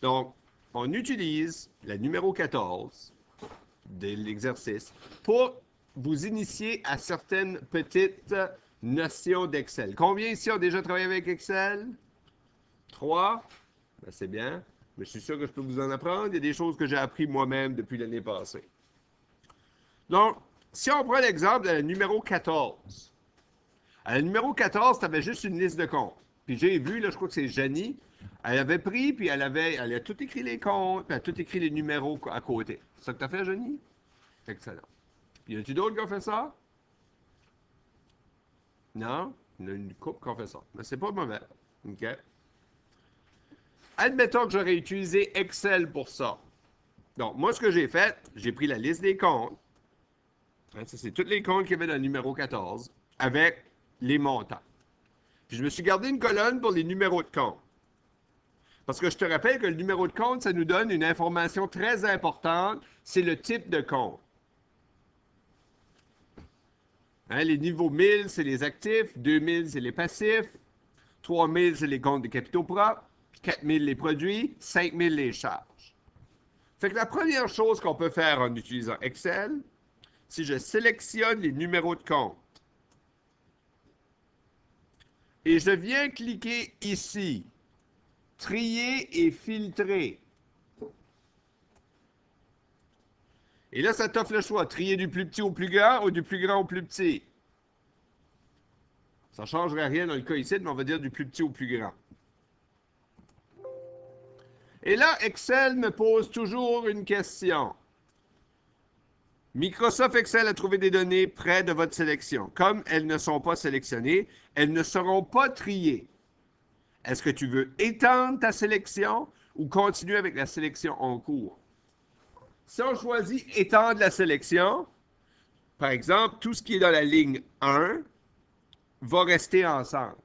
Donc, on utilise le numéro 14 de l'exercice pour vous initier à certaines petites notions d'Excel. Combien ici ont déjà travaillé avec Excel? 3? Ben, c'est bien. Mais je suis sûr que je peux vous en apprendre. Il y a des choses que j'ai appris moi-même depuis l'année passée. Donc, si on prend l'exemple de la numéro 14. À la numéro 14, tu avais juste une liste de comptes. Puis j'ai vu, là, je crois que c'est Janie, elle avait pris, puis elle a tout écrit les comptes, puis elle a tout écrit les numéros à côté. C'est ça que tu as fait, Janie? Excellent. Puis y a-tu d'autres qui ont fait ça? Non? Il y en a une couple qui ont fait ça. Mais c'est pas mauvais. OK? Admettons que j'aurais utilisé Excel pour ça. Donc, moi, ce que j'ai fait, j'ai pris la liste des comptes. Hein, ça, c'est tous les comptes qu'il y avait dans le numéro 14 avec les montants. Puis je me suis gardé une colonne pour les numéros de compte. Parce que je te rappelle que le numéro de compte, ça nous donne une information très importante, c'est le type de compte. Hein, les niveaux 1000, c'est les actifs, 2000, c'est les passifs, 3000, c'est les comptes de capitaux propres, 4000, les produits, 5000, les charges. Fait que la première chose qu'on peut faire en utilisant Excel, si je sélectionne les numéros de compte et je viens cliquer ici, trier et filtrer. Et là, ça t'offre le choix, trier du plus petit au plus grand ou du plus grand au plus petit. Ça ne changerait rien dans le cas ici, mais on va dire du plus petit au plus grand. Et là, Excel me pose toujours une question. Microsoft Excel a trouvé des données près de votre sélection. Comme elles ne sont pas sélectionnées, elles ne seront pas triées. Est-ce que tu veux étendre ta sélection ou continuer avec la sélection en cours? Si on choisit étendre la sélection, par exemple, tout ce qui est dans la ligne 1 va rester ensemble.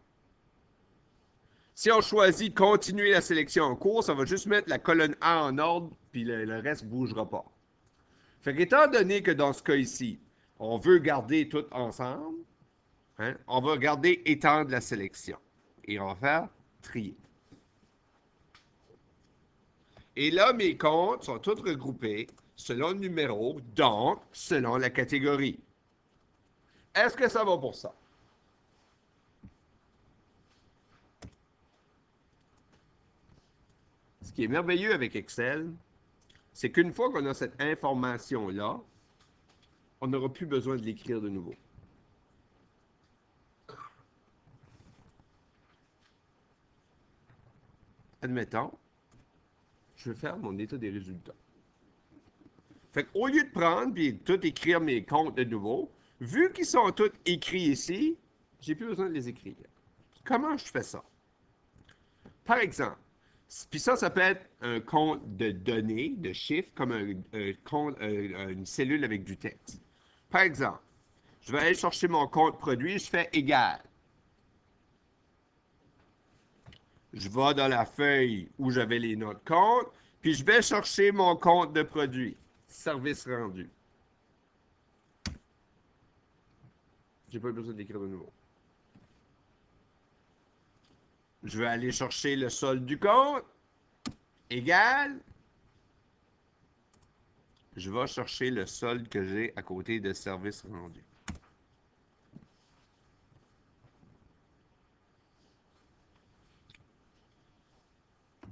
Si on choisit continuer la sélection en cours, ça va juste mettre la colonne A en ordre, puis le reste ne bougera pas. Fait qu'étant donné que dans ce cas ici, on veut garder tout ensemble, hein, on va garder étendre la sélection. Et on va faire trier. Et là, mes comptes sont tous regroupés selon le numéro, donc selon la catégorie. Est-ce que ça va pour ça? Ce qui est merveilleux avec Excel, c'est qu'une fois qu'on a cette information-là, on n'aura plus besoin de l'écrire de nouveau. Admettons, je vais faire mon état des résultats. Fait qu'au lieu de prendre et tout écrire mes comptes de nouveau, vu qu'ils sont tous écrits ici, j'ai plus besoin de les écrire. Comment je fais ça? Par exemple, puis ça peut être un compte de données, de chiffres, comme un compte, une cellule avec du texte. Par exemple, je vais aller chercher mon compte produit, je fais égal. Je vais dans la feuille où j'avais les notes compte, puis je vais chercher mon compte de produit. Service rendu. J'ai pas besoin d'écrire de nouveau. Je vais aller chercher le solde du compte. Égal. Je vais chercher le solde que j'ai à côté de service rendu.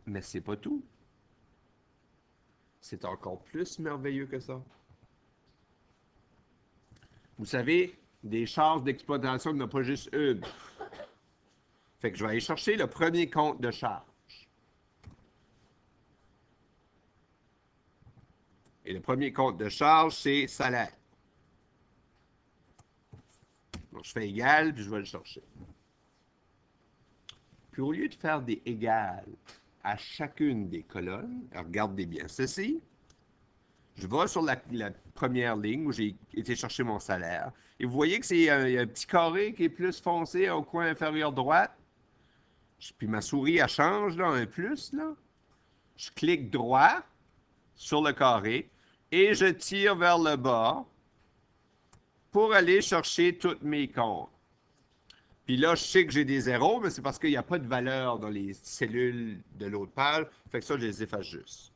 Mais c'est pas tout. C'est encore plus merveilleux que ça. Vous savez, des charges d'exploitation, il n'y en a pas juste une. Fait que je vais aller chercher le premier compte de charge. Et le premier compte de charge, c'est salaire. Donc, je fais égal, puis je vais le chercher. Puis au lieu de faire des égales à chacune des colonnes, regardez bien ceci, je vais sur la première ligne où j'ai été chercher mon salaire. Et vous voyez que c'est un petit carré qui est plus foncé au coin inférieur droite. Puis ma souris, elle change, là, un plus, là. Je clique droit sur le carré et je tire vers le bas pour aller chercher tous mes comptes. Puis là, je sais que j'ai des zéros, mais c'est parce qu'il n'y a pas de valeur dans les cellules de l'autre page. Fait que ça, je les efface juste.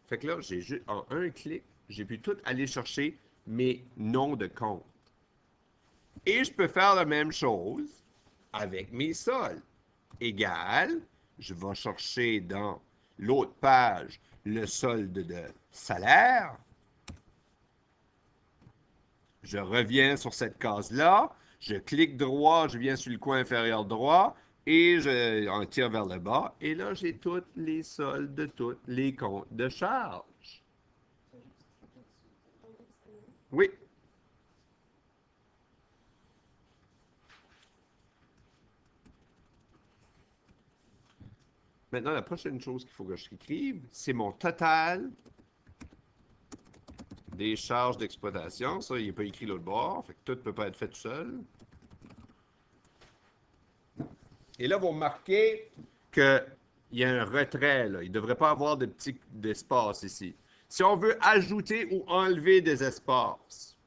Fait que là, j'ai juste, en un clic, j'ai pu tout aller chercher mes noms de compte. Et je peux faire la même chose avec mes soldes. Égal, je vais chercher dans l'autre page le solde de salaire. Je reviens sur cette case-là, je clique droit, je viens sur le coin inférieur droit et je en tire vers le bas. Et là, j'ai tous les soldes de tous les comptes de charge. Oui. Maintenant, la prochaine chose qu'il faut que j'écrive, c'est mon total des charges d'exploitation. Ça, il n'est pas écrit l'autre bord, fait que tout ne peut pas être fait tout seul. Et là, vous remarquez qu'il y a un retrait, là. Il ne devrait pas avoir de petits espaces ici. Si on veut ajouter ou enlever des espaces,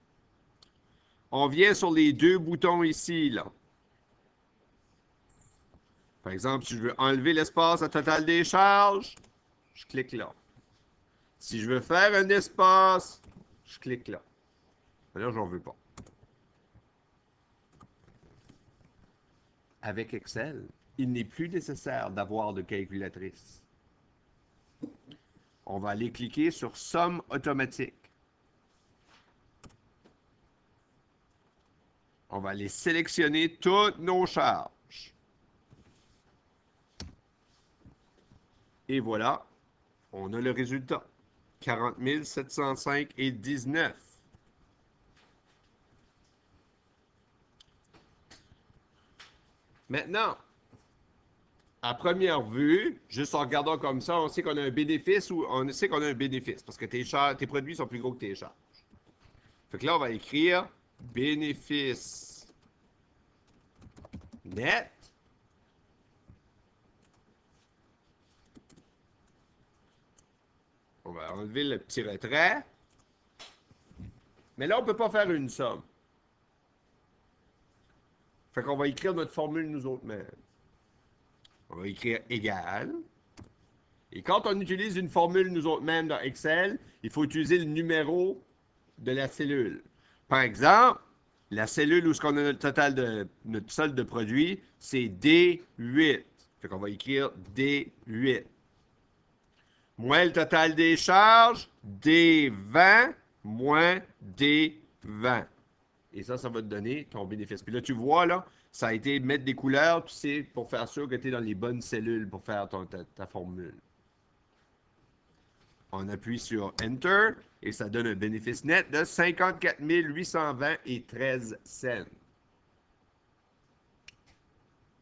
on vient sur les deux boutons ici, là. Par exemple, si je veux enlever l'espace à total des charges, je clique là. Si je veux faire un espace, je clique là. Là, j'en veux pas. Avec Excel, il n'est plus nécessaire d'avoir de calculatrice. On va aller cliquer sur Somme automatique. On va aller sélectionner toutes nos charges. Et voilà, on a le résultat. 40 705,19. Maintenant, à première vue, juste en regardant comme ça, on sait qu'on a un bénéfice ou on sait qu'on a un bénéfice parce que tes produits sont plus gros que tes charges. Fait que là, on va écrire bénéfice net. On va enlever le petit retrait. Mais là, on ne peut pas faire une somme. Fait qu'on va écrire notre formule nous autres mêmes. On va écrire égal. Et quand on utilise une formule nous autres mêmes dans Excel, il faut utiliser le numéro de la cellule. Par exemple, la cellule où ce qu'on a notre total de notre solde de produit, c'est D8. Fait qu'on va écrire D8. Moins le total des charges, D20 moins D20. Et ça va te donner ton bénéfice. Puis là, tu vois, là, ça a été mettre des couleurs, tu sais, pour faire sûr que tu es dans les bonnes cellules pour faire ta formule. On appuie sur Enter et ça donne un bénéfice net de 54 820 et 13 cents.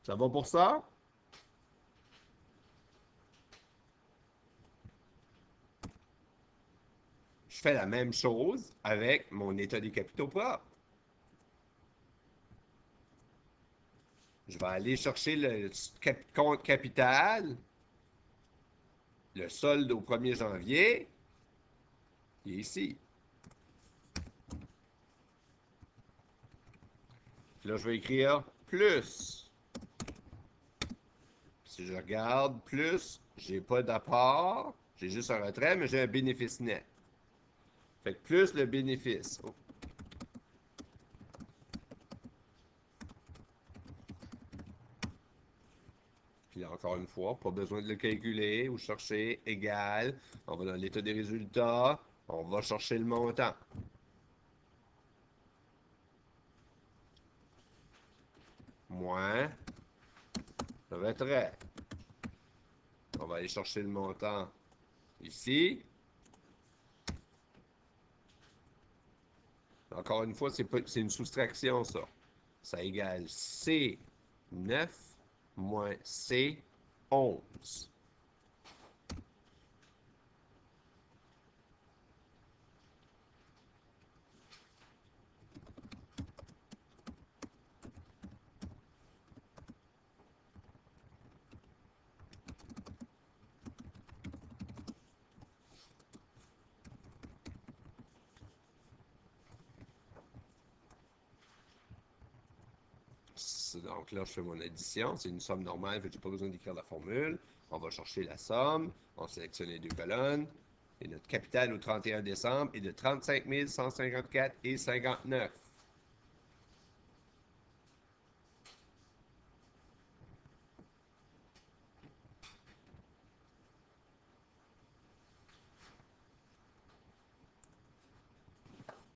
Ça va pour ça? Je fais la même chose avec mon état des capitaux propres. Je vais aller chercher le compte capital, le solde au 1er janvier, qui est ici. Puis là, je vais écrire plus. Si je regarde plus, j'ai pas d'apport, j'ai juste un retrait, mais j'ai un bénéfice net. Fait que plus le bénéfice. Oh. Puis là, encore une fois, pas besoin de le calculer ou chercher égal. On va dans l'état des résultats, on va chercher le montant. Moins le retrait. On va aller chercher le montant ici. Encore une fois, c'est une soustraction, ça. Ça égale C9 moins C11. plus. Donc là, je fais mon addition. C'est une somme normale, je n'ai pas besoin d'écrire la formule. On va chercher la somme. On sélectionne les deux colonnes. Et notre capital au 31 décembre est de 35 154,59.